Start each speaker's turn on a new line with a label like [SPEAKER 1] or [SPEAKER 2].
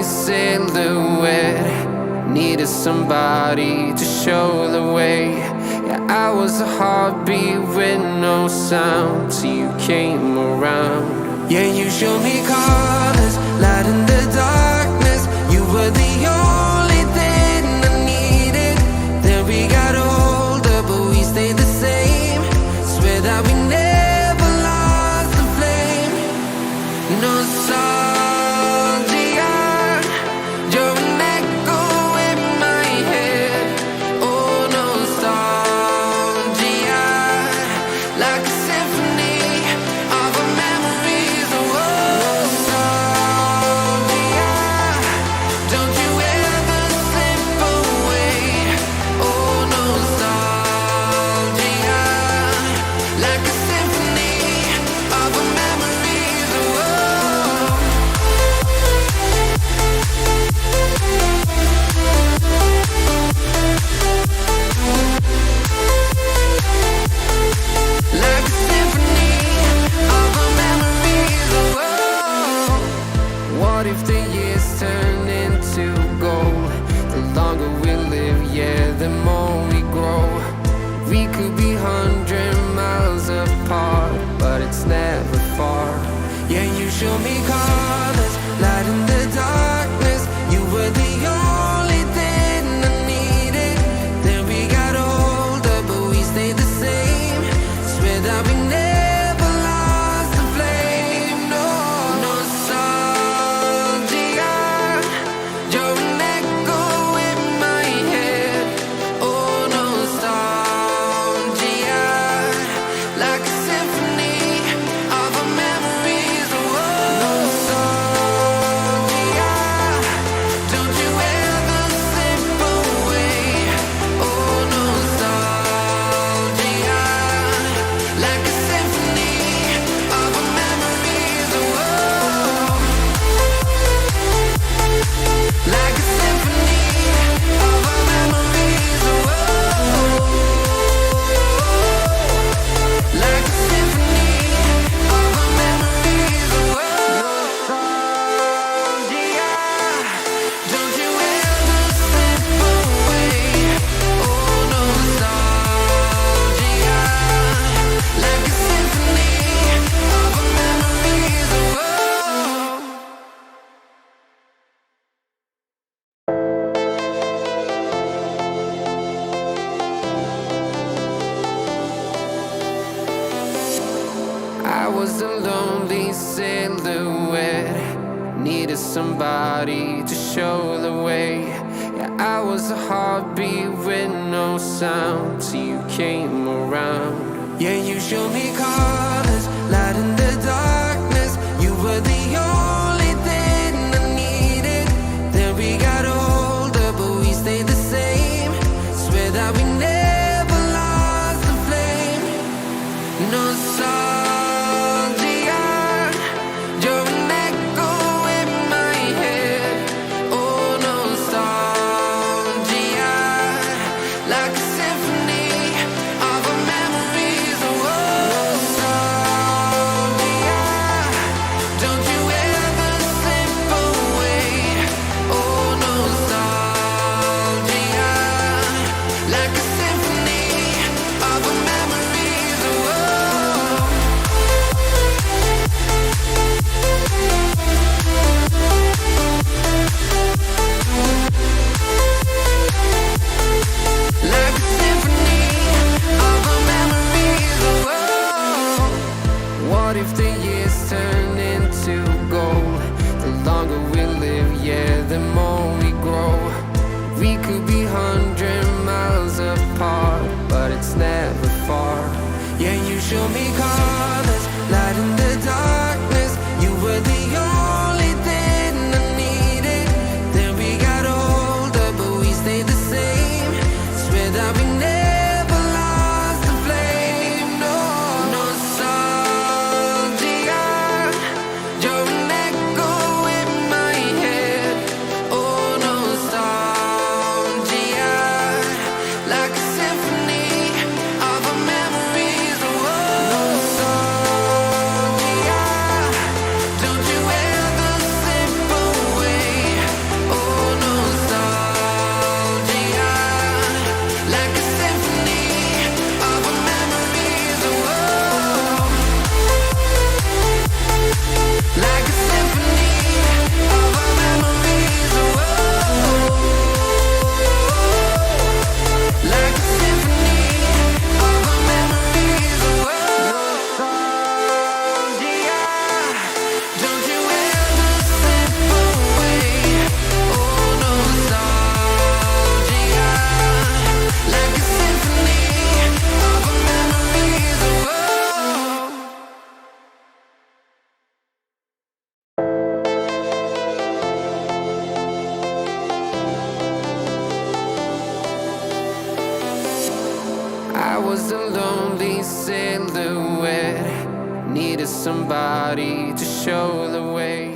[SPEAKER 1] silhouette. Needed somebody to show the way. Yeah, I was a heartbeat with no sound till you came around. Yeah, you showed me colors, light in the darkness. You were the only thing I needed. Then we got older, but we stayed the same. Swear that we never lost the flame. Nostalgia, you're an echo in my head. Oh, nostalgia, like a symphony of our memories. Oh, nostalgia, don't you ever slip away. Oh, nostalgia, like a symphony of our memories. Oh, like a symphony of our memories. Oh, what if the years turn into gold? The longer we live, yeah, the more we grow. We could be 100 miles apart, but it's never far. Yeah, you show me colors, light in the darkness. You were the only thing I needed. Then we got older, but we stayed the same. Swear that we never lost the flame. No, nostalgia, you're an echo in my head. Oh, nostalgia, like a symphony of our memories. Oh, nostalgia, don't you ever slip away. Oh, nostalgia, like a symphony of our memories. Oh, like a symphony of our memories. Oh, like a symphony of our memories. Oh, nostalgia, don't you ever slip away. Oh, nostalgia, like a symphony of our memories. Oh, I was a lonely silhouette. Needed somebody to show the way. Yeah, I was a heartbeat with no sound till you came around. Yeah, you showed me colors, light in the darkness. You were the only thing I needed. Then we got older, but we stayed the same. Swear that we never lost the flame. Nostalgia, you're an echo in my head. Oh, nostalgia, like a symphony of our memories. Oh, nostalgia, don't you ever slip away. Oh, nostalgia, like a symphony of our memories. Oh, like a symphony of our memories. Oh, what if the years turn into gold? The longer we live, yeah, the more we grow. We could be 100 miles apart, but it's never far. Yeah, you show me colors, light in the darkness. You were the only thing I needed. Then we got older, but we stayed the same. Swear that we never lost the flame. No, nostalgia, you're an echo in my head. Oh, nostalgia, like a symphony of our memories. Oh, I was a lonely silhouette, needed somebody to show the way.